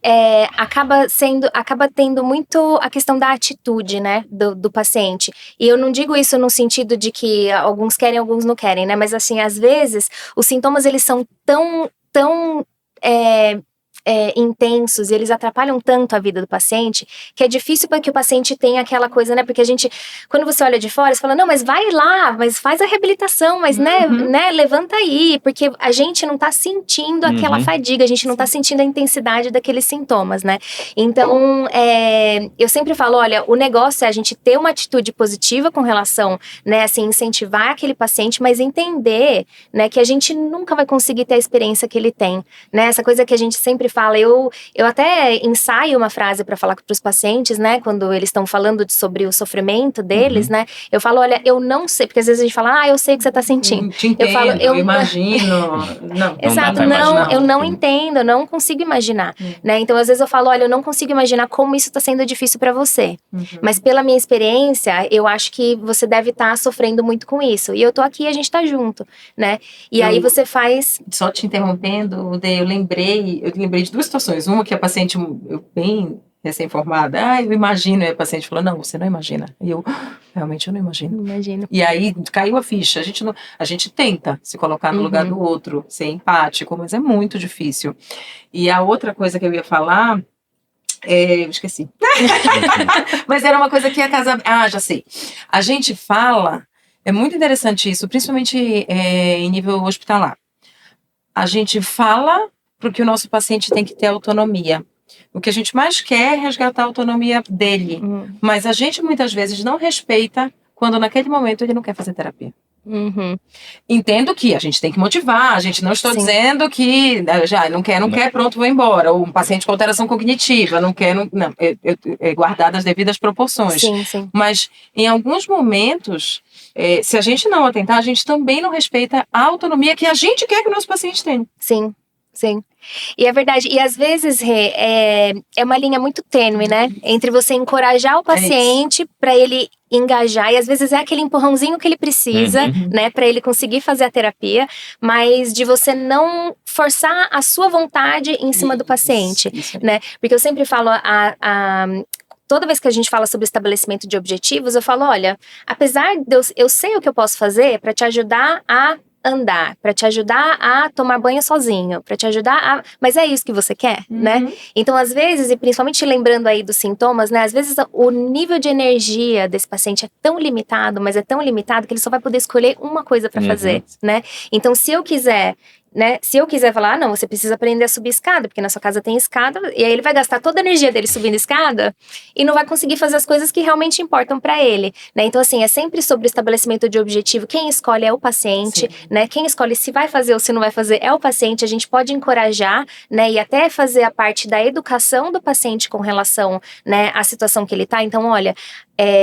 acaba tendo muito a questão da atitude, né, do paciente. E eu não digo isso no sentido de que alguns querem, alguns não querem, né, mas assim, às vezes, os sintomas, eles são tão intensos e eles atrapalham tanto a vida do paciente que é difícil para que o paciente tenha aquela coisa, né? Porque a gente, quando você olha de fora, você fala, não, mas vai lá, mas faz a reabilitação, mas né, levanta aí, porque a gente não tá sentindo aquela fadiga, a gente não tá sentindo a intensidade daqueles sintomas, né? Então, eu sempre falo, olha, o negócio é a gente ter uma atitude positiva com relação, né, assim, incentivar aquele paciente, mas entender, né, que a gente nunca vai conseguir ter a experiência que ele tem, né? Essa coisa que a gente sempre fala, eu até ensaio uma frase para falar para os pacientes, né, quando eles estão falando sobre o sofrimento deles, né, eu falo, olha, eu não sei, porque às vezes a gente fala, eu sei o que você tá sentindo. Te entendo, eu falo, eu imagino. Não, exato, não, eu não entendo, eu não consigo imaginar, né, então às vezes eu falo, olha, eu não consigo imaginar como isso tá sendo difícil para você, mas pela minha experiência, eu acho que você deve estar sofrendo muito com isso, e eu tô aqui e a gente tá junto, né, e aí você faz... Só te interrompendo, eu lembrei de duas situações. Uma que a paciente, bem recém-formada, eu imagino, e a paciente falou, não, você não imagina. E eu, realmente, eu não imagino. Não imagino. E aí, caiu a ficha. A gente tenta se colocar no lugar do outro, ser empático, mas é muito difícil. E a outra coisa que eu ia falar, eu esqueci. Mas era uma coisa que ia casar... já sei. A gente fala, é muito interessante isso, principalmente em nível hospitalar. A gente fala porque o nosso paciente tem que ter autonomia. O que a gente mais quer é resgatar a autonomia dele. Mas a gente muitas vezes não respeita quando naquele momento ele não quer fazer terapia. Entendo que a gente tem que motivar, a gente não estou dizendo que já não quer, pronto, vou embora. Ou um paciente com alteração cognitiva, não quer, não, guardar as devidas proporções. Sim. Mas em alguns momentos, se a gente não atentar, a gente também não respeita a autonomia que a gente quer que o nosso paciente tenha. Sim. E é verdade. E às vezes, Rê, é uma linha muito tênue, né? Entre você encorajar o paciente para ele engajar, e às vezes é aquele empurrãozinho que ele precisa, né, para ele conseguir fazer a terapia, mas de você não forçar a sua vontade em cima do paciente, né? Porque eu sempre falo, toda vez que a gente fala sobre estabelecimento de objetivos, eu falo, olha, apesar de eu sei o que eu posso fazer para te ajudar a andar, para te ajudar a tomar banho sozinho, para te ajudar mas é isso que você quer, né? Então, às vezes, e principalmente lembrando aí dos sintomas, né? Às vezes o nível de energia desse paciente é tão limitado, mas é tão limitado que ele só vai poder escolher uma coisa para fazer, né? Então, se eu quiser falar, não, você precisa aprender a subir escada, porque na sua casa tem escada, e aí ele vai gastar toda a energia dele subindo escada e não vai conseguir fazer as coisas que realmente importam para ele, né? Então, assim, é sempre sobre o estabelecimento de objetivo. Quem escolhe é o paciente, né? Quem escolhe se vai fazer ou se não vai fazer é o paciente. A gente pode encorajar, né? E até fazer a parte da educação do paciente com relação, né, à situação que ele tá. Então, olha,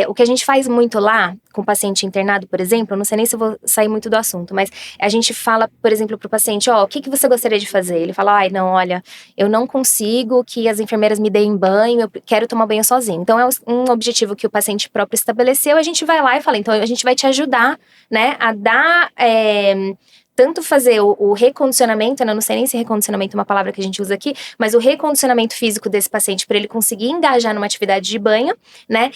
o que a gente faz muito lá, com o paciente internado, por exemplo, eu não sei nem se eu vou sair muito do assunto, mas a gente fala, por exemplo, pro paciente, o que você gostaria de fazer? Ele fala, não, olha, eu não consigo que as enfermeiras me deem banho, eu quero tomar banho sozinho. Então, é um objetivo que o paciente próprio estabeleceu, a gente vai lá e fala, então a gente vai te ajudar, né, a dar... tanto fazer o recondicionamento, né? Eu não sei nem se recondicionamento é uma palavra que a gente usa aqui, mas o recondicionamento físico desse paciente para ele conseguir engajar numa atividade de banho, né?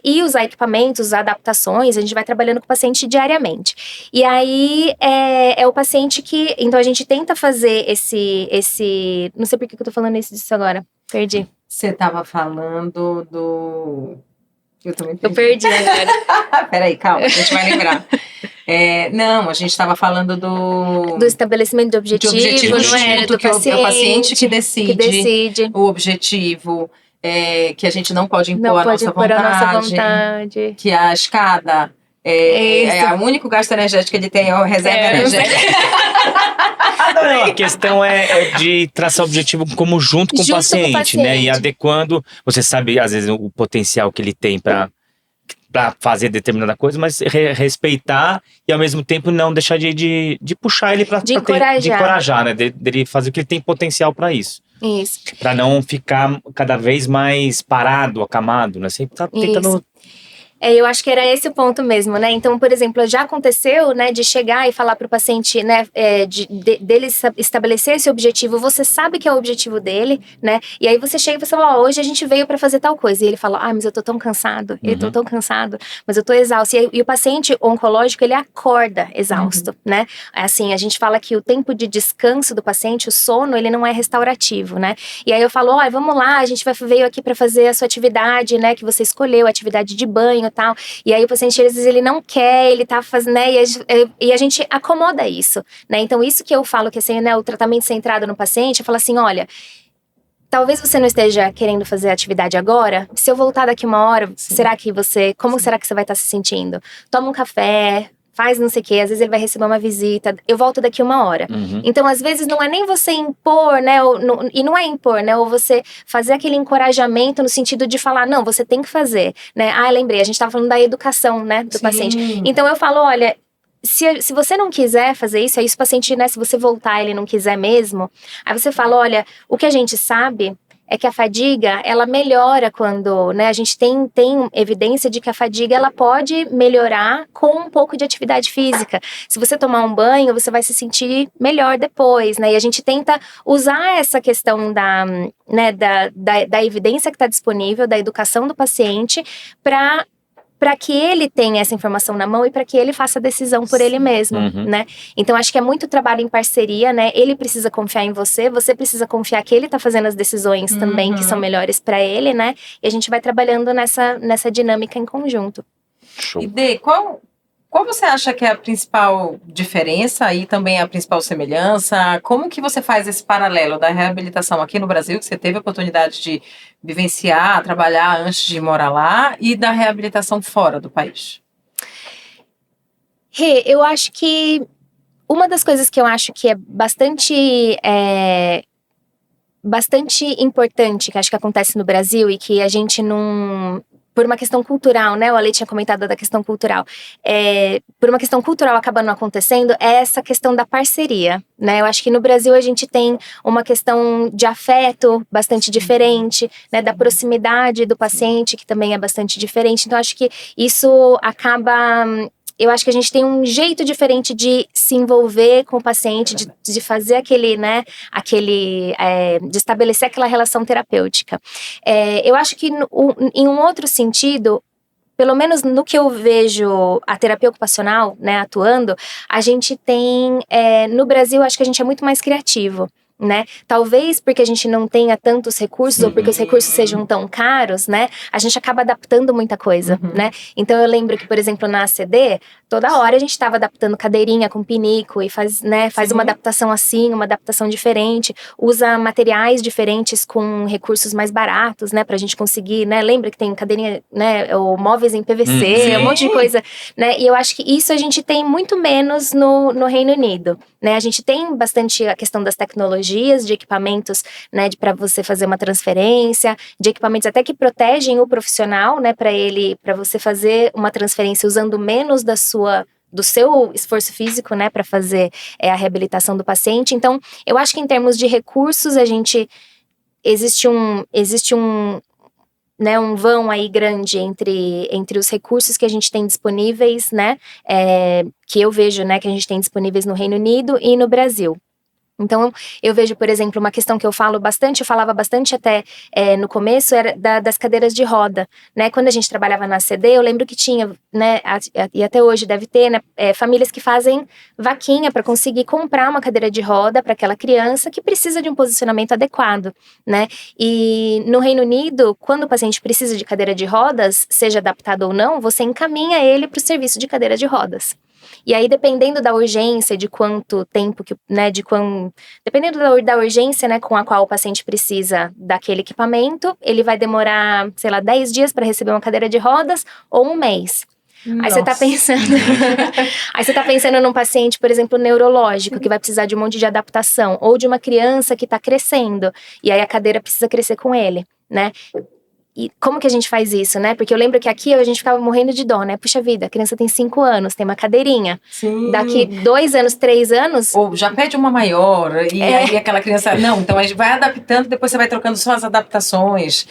E usar equipamentos, usar adaptações, a gente vai trabalhando com o paciente diariamente. E aí é o paciente que... Então a gente tenta fazer esse... Não sei por que eu tô falando disso agora. Perdi. Você estava falando do... Eu também perdi. Eu perdi agora. Peraí, calma, a gente vai lembrar. Não, a gente estava falando do estabelecimento de objetivo, não é? Do que paciente, é o paciente que decide o objetivo, que a gente não pode impor, a nossa vontade. Que a escada O único gasto energético que ele tem é a reserva energética. Não, a questão é de traçar o objetivo como junto com o paciente, né? E adequando, você sabe, às vezes, o potencial que ele tem para fazer determinada coisa, mas respeitar e ao mesmo tempo não deixar de puxar ele para encorajar, né? Dele fazer o que ele tem potencial para isso. Isso. Para não ficar cada vez mais parado, acamado, né? Sempre tá tentando. Eu acho que era esse o ponto mesmo, né? Então, por exemplo, já aconteceu, né, de chegar e falar para o paciente, né, dele estabelecer esse objetivo, você sabe que é o objetivo dele, né? E aí você chega e você fala, hoje a gente veio para fazer tal coisa. E ele fala, mas eu tô tão cansado, eu tô tão cansado, mas eu tô exausto. E o paciente oncológico, ele acorda exausto, né? Assim, a gente fala que o tempo de descanso do paciente, o sono, ele não é restaurativo, né? E aí eu falo, vamos lá, a gente veio aqui para fazer a sua atividade, né, que você escolheu, atividade de banho, tal. E aí o paciente, às vezes, ele não quer, ele tá fazendo, né, e a gente acomoda isso, né, então isso que eu falo que assim, né, o tratamento centrado no paciente, eu falo assim, olha, talvez você não esteja querendo fazer a atividade agora, se eu voltar daqui uma hora, como será que você vai estar se sentindo? Toma um café, faz não sei o que, às vezes ele vai receber uma visita, eu volto daqui uma hora. Então, às vezes, não é nem você impor, né, e não é impor, né, ou você fazer aquele encorajamento no sentido de falar, não, você tem que fazer, né, lembrei, a gente estava falando da educação, né, do paciente. Então, eu falo, olha, se você não quiser fazer isso, aí o paciente, né, se você voltar e ele não quiser mesmo, aí você fala, olha, o que a gente sabe é que a fadiga, ela melhora quando, né, a gente tem evidência de que a fadiga, ela pode melhorar com um pouco de atividade física. Se você tomar um banho, você vai se sentir melhor depois, né, e a gente tenta usar essa questão da evidência que está disponível, da educação do paciente, para que ele tenha essa informação na mão e para que ele faça a decisão por ele mesmo, né? Então, acho que é muito trabalho em parceria, né? Ele precisa confiar em você, você precisa confiar que ele tá fazendo as decisões também que são melhores para ele, né? E a gente vai trabalhando nessa dinâmica em conjunto. Show. E Dê, qual você acha que é a principal diferença e também a principal semelhança? Como que você faz esse paralelo da reabilitação aqui no Brasil, que você teve a oportunidade de vivenciar, trabalhar antes de morar lá, e da reabilitação fora do país? Eu acho que uma das coisas que eu acho que é bastante importante, que acho que acontece no Brasil e que a gente não... Por uma questão cultural, né? O Ale tinha comentado da questão cultural. Por uma questão cultural acaba não acontecendo, é essa questão da parceria, né? Eu acho que no Brasil a gente tem uma questão de afeto bastante diferente, né? Da proximidade do paciente, que também é bastante diferente. Então, acho que isso acaba... Eu acho que a gente tem um jeito diferente de se envolver com o paciente, de fazer aquele, né, de estabelecer aquela relação terapêutica. Eu acho que em um outro sentido, pelo menos no que eu vejo a terapia ocupacional, né, atuando, a gente tem, no Brasil, acho que a gente é muito mais criativo, né? Talvez porque a gente não tenha tantos recursos ou porque os recursos sejam tão caros, né? A gente acaba adaptando muita coisa, né? Então eu lembro que, por exemplo, na ACD, toda hora a gente estava adaptando cadeirinha com pinico e faz uma adaptação assim, uma adaptação diferente, usa materiais diferentes com recursos mais baratos, né? Pra gente conseguir, né? Lembra que tem cadeirinha, né? Ou móveis em PVC, um monte de coisa, né? E eu acho que isso a gente tem muito menos no Reino Unido, né? A gente tem bastante a questão das tecnologias, de equipamentos, né, para você fazer uma transferência, de equipamentos até que protegem o profissional, né, para você fazer uma transferência usando menos do seu esforço físico, né, para fazer a reabilitação do paciente. Então, eu acho que em termos de recursos, existe um vão aí grande entre os recursos que a gente tem disponíveis, né, que eu vejo, né, que a gente tem disponíveis no Reino Unido e no Brasil. Então, eu vejo, por exemplo, uma questão que eu falava bastante até no começo, era das cadeiras de roda, né? Quando a gente trabalhava na ACD, eu lembro que tinha, né, e até hoje deve ter, né, famílias que fazem vaquinha para conseguir comprar uma cadeira de roda para aquela criança que precisa de um posicionamento adequado, né? E no Reino Unido, quando o paciente precisa de cadeira de rodas, seja adaptado ou não, você encaminha ele para o serviço de cadeira de rodas. E aí, dependendo da urgência, de quanto tempo dependendo da urgência, né, com a qual o paciente precisa daquele equipamento, ele vai demorar, sei lá, 10 dias para receber uma cadeira de rodas ou um mês. Aí você tá Nossa. pensando. Aí você tá pensando num paciente, por exemplo, neurológico, que vai precisar de um monte de adaptação, ou de uma criança que tá crescendo, e aí a cadeira precisa crescer com ele, né? E como que a gente faz isso, né? Porque eu lembro que aqui a gente ficava morrendo de dó, né? Puxa vida, a criança tem 5 anos, tem uma cadeirinha. Sim. Daqui 2 anos, 3 anos. Ou já pede uma maior, e aí aquela criança. Não, então a gente vai adaptando, depois você vai trocando só as adaptações.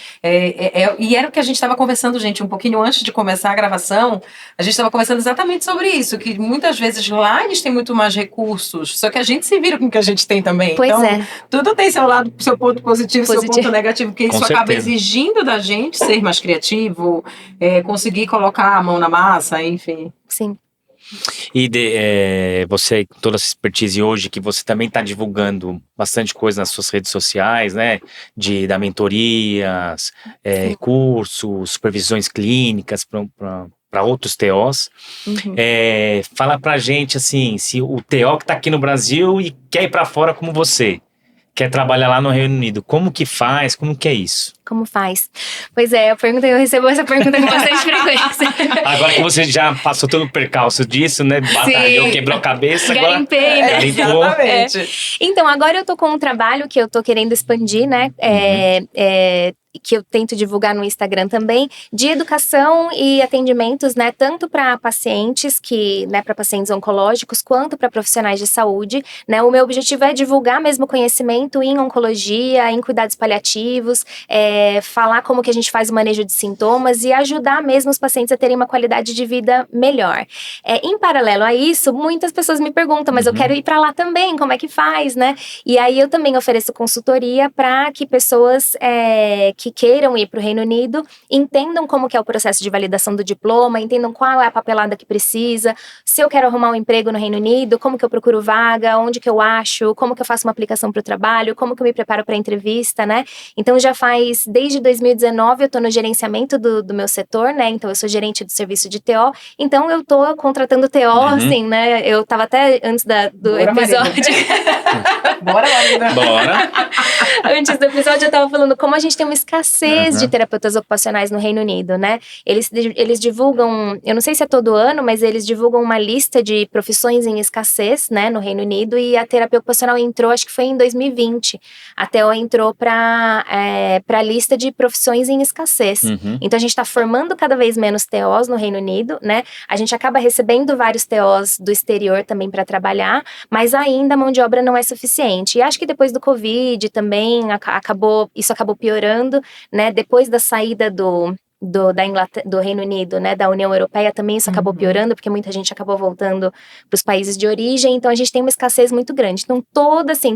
E era o que a gente estava conversando, gente, um pouquinho antes de começar a gravação. A gente estava conversando exatamente sobre isso, que muitas vezes lá eles têm muito mais recursos, só que a gente se vira com o que a gente tem também. Pois então, é. Tudo tem seu lado, seu ponto positivo, seu ponto negativo, porque isso Com acaba certeza. exigindo da gente ser mais criativo, conseguir colocar a mão na massa, enfim. Sim. E você, com toda essa expertise hoje, que você também está divulgando bastante coisa nas suas redes sociais, né? Da mentorias, cursos, supervisões clínicas para outros TOs. Uhum. Fala pra gente, assim, se o TO que está aqui no Brasil e quer ir para fora como você, quer trabalhar lá no Reino Unido, como que faz? Como que é isso? Como faz? Pois é, eu recebo essa pergunta com bastante frequência. Agora que você já passou todo o percalço disso, né? Batalhou, quebrou a cabeça, Garimpei, né? garimpou. Exatamente. Então, agora eu tô com um trabalho que eu tô querendo expandir, né? Que eu tento divulgar no Instagram também, de educação e atendimentos, né? Tanto para pacientes para pacientes oncológicos, quanto para profissionais de saúde, né? O meu objetivo é divulgar mesmo conhecimento em oncologia, em cuidados paliativos, falar como que a gente faz o manejo de sintomas e ajudar mesmo os pacientes a terem uma qualidade de vida melhor. Em paralelo a isso, muitas pessoas me perguntam, mas eu quero ir para lá também, como é que faz, né? E aí eu também ofereço consultoria para que pessoas que queiram ir para o Reino Unido entendam como que é o processo de validação do diploma, entendam qual é a papelada que precisa, se eu quero arrumar um emprego no Reino Unido, como que eu procuro vaga, onde que eu acho, como que eu faço uma aplicação para o trabalho, como que eu me preparo para a entrevista, né? Então já faz, desde 2019, eu tô no gerenciamento do meu setor, né? Então eu sou gerente do serviço de TO, então eu tô contratando TO, assim, né? Eu tava até antes do Bora, episódio... Bora, Marina. Bora. Antes do episódio eu tava falando como a gente tem uma escassez de terapeutas ocupacionais no Reino Unido, né? Eles divulgam, eu não sei se é todo ano, mas eles divulgam uma lista de profissões em escassez, né, no Reino Unido, e a terapia ocupacional entrou, acho que foi em 2020. A TO entrou para a lista de profissões em escassez. Então a gente tá formando cada vez menos TOs no Reino Unido, né? A gente acaba recebendo vários TOs do exterior também para trabalhar, mas ainda a mão de obra não é suficiente. E acho que depois do Covid também isso acabou piorando, né? Depois da saída do Reino Unido, né, da União Europeia, também isso acabou piorando, porque muita gente acabou voltando para os países de origem, então a gente tem uma escassez muito grande. Então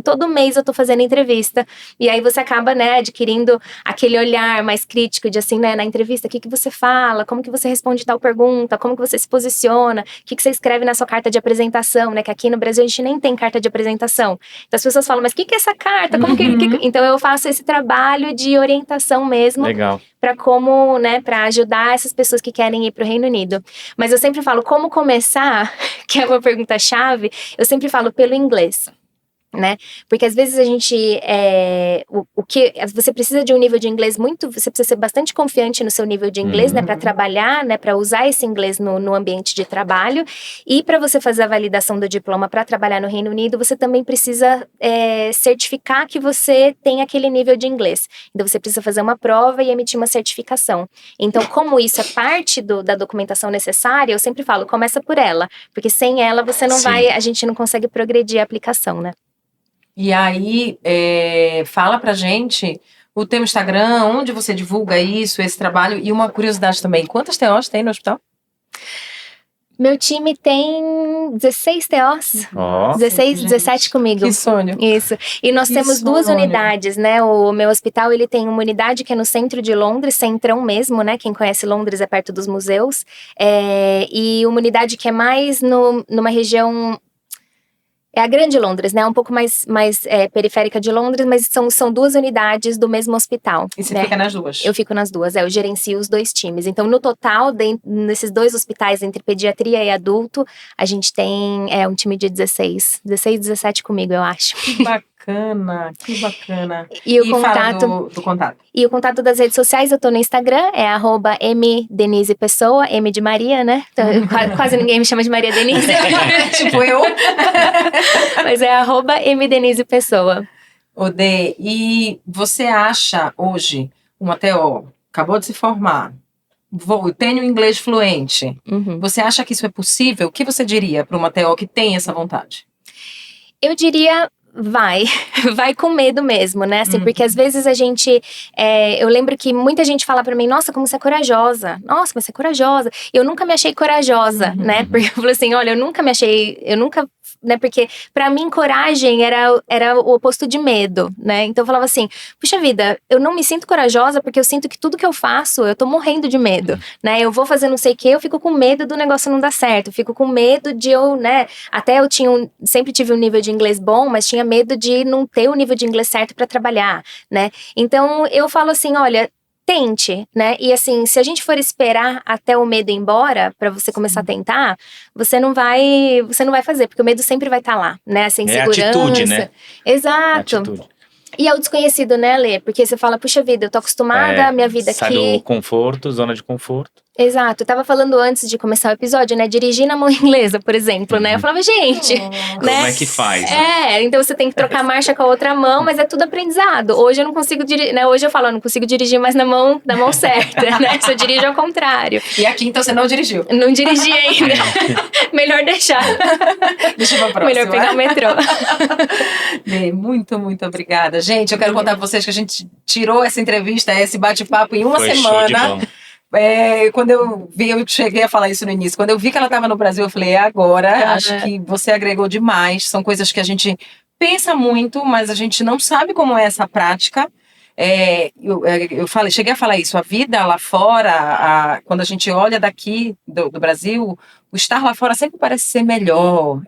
todo mês eu tô fazendo entrevista, e aí você acaba, né, adquirindo aquele olhar mais crítico de assim, né, na entrevista, o que você fala, como que você responde tal pergunta, como que você se posiciona, o que você escreve na sua carta de apresentação, né, que aqui no Brasil a gente nem tem carta de apresentação. Então as pessoas falam, mas o que é essa carta? Como Então eu faço esse trabalho de orientação mesmo. Legal. Para como, né, para ajudar essas pessoas que querem ir para o Reino Unido. Mas eu sempre falo, como começar, que é uma pergunta-chave, eu sempre falo pelo inglês. Né? Porque às vezes a gente você precisa de um nível de inglês você precisa ser bastante confiante no seu nível de inglês, né, para trabalhar, né, para usar esse inglês no ambiente de trabalho, e para você fazer a validação do diploma para trabalhar no Reino Unido, você também precisa certificar que você tem aquele nível de inglês. Então você precisa fazer uma prova e emitir uma certificação. Então, como isso é parte da documentação necessária, eu sempre falo, começa por ela, porque sem ela você não a gente não consegue progredir a aplicação, né? E aí, fala pra gente o teu Instagram, onde você divulga isso, esse trabalho. E uma curiosidade também, quantas TOs tem no hospital? Meu time tem 16 TOs, 16, 17 comigo. Que sonho. Isso. E nós temos duas unidades, né? O meu hospital, ele tem uma unidade que é no centro de Londres, centrão mesmo, né? Quem conhece Londres é perto dos museus. E uma unidade que é mais numa região... É a Grande Londres, né? Um pouco mais periférica de Londres, mas são duas unidades do mesmo hospital. E você né? fica nas duas? Eu fico nas duas, eu gerencio os dois times. Então, no total, nesses dois hospitais, entre pediatria e adulto, a gente tem um time de 16, 17 comigo, eu acho. bacana, que bacana. E o fala contato. do contato. E o contato das redes sociais, eu tô no Instagram, é @mdenise_pessoa, M de Maria, né? Então, quase ninguém me chama de Maria Denise. Tipo eu. Mas é @mdenise_pessoa. Odê, e você acha hoje, uma TO, acabou de se formar, tem o inglês fluente, Uhum. você acha que isso é possível? O que você diria para uma TO que tem essa vontade? Eu diria, vai com medo mesmo, né? Assim, porque às vezes a gente, eu lembro que muita gente fala pra mim, nossa, como você é corajosa, nossa, como você é corajosa. Eu nunca me achei corajosa, né? Porque eu falei assim, olha, né? Porque pra mim coragem era o oposto de medo, né? Então eu falava assim, puxa vida, eu não me sinto corajosa porque eu sinto que tudo que eu faço, eu tô morrendo de medo, né? Eu vou fazer não sei o que, eu fico com medo do negócio não dar certo, eu fico com medo de eu, né? Até eu sempre tive um nível de inglês bom, mas tinha medo de não ter o nível de inglês certo pra trabalhar, né? Então eu falo assim, olha, tente, né? E assim, se a gente for esperar até o medo ir embora pra você começar a tentar, você não vai fazer, porque o medo sempre vai estar lá, né? Essa insegurança. É atitude, né? Exato. É atitude. E é o desconhecido, né, Lê? Porque você fala, puxa vida, eu tô acostumada, a minha vida sai aqui. do conforto, zona de conforto. Exato, eu tava falando antes de começar o episódio, né? Dirigir na mão inglesa, por exemplo, né? Eu falava, gente, né? Como é que faz? Né? Então você tem que trocar marcha com a outra mão, mas é tudo aprendizado. Hoje eu não consigo dirigir, né? Hoje eu falo, eu não consigo dirigir mais na mão certa, né? Se eu dirijo ao contrário. E aqui, então, você não dirigiu? Não dirigi ainda. Melhor deixar. Deixa pra próxima. Melhor pegar o metrô. Bem, muito, muito obrigada. Gente, eu quero contar pra vocês que a gente tirou essa entrevista, esse bate-papo em uma Foi semana. show de bola. Quando eu cheguei a falar isso no início, quando eu vi que ela estava no Brasil, eu falei, é agora, acho que você agregou demais, são coisas que a gente pensa muito, mas a gente não sabe como é essa prática. Cheguei a falar isso, a vida lá fora, quando a gente olha daqui do Brasil, o estar lá fora sempre parece ser melhor,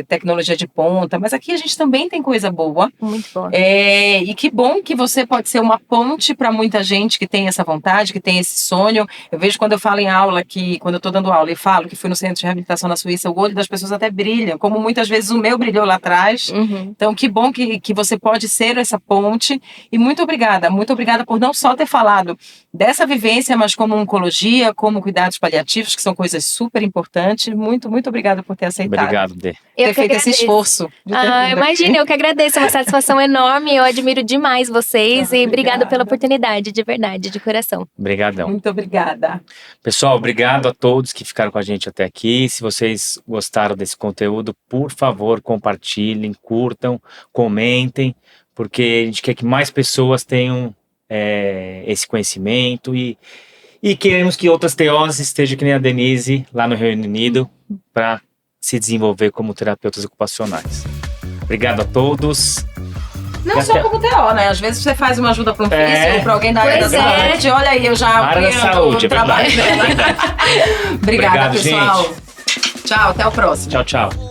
tecnologia de ponta, mas aqui a gente também tem coisa boa. Muito boa. E que bom que você pode ser uma ponte para muita gente que tem essa vontade, que tem esse sonho. Eu vejo quando eu falo em aula, quando eu estou dando aula e falo que fui no centro de reabilitação na Suíça, o olho das pessoas até brilha, como muitas vezes o meu brilhou lá atrás. Uhum. Então, que bom que você pode ser essa ponte. E muito obrigada por não só ter falado dessa vivência, mas como oncologia, como cuidados paliativos, que são coisas super importantes. Muito, muito obrigada por ter aceitado. Obrigado, Dê. Ter feito esse esforço. Imagina, eu que agradeço, é uma satisfação enorme, eu admiro demais vocês e obrigada pela oportunidade, de verdade, de coração. Obrigadão. Muito obrigada. Pessoal, obrigado a todos que ficaram com a gente até aqui. Se vocês gostaram desse conteúdo, por favor, compartilhem, curtam, comentem, porque a gente quer que mais pessoas tenham esse conhecimento e queremos que outras TOs estejam que nem a Denise lá no Reino Unido para se desenvolver como terapeutas ocupacionais. Obrigado a todos. Não só como TO, né? Às vezes você faz uma ajuda para um físico, para alguém da área da saúde. Olha aí, eu já área da saúde, o trabalho dela. Obrigada, Obrigado, pessoal. gente. Tchau, até o próximo. Tchau, tchau.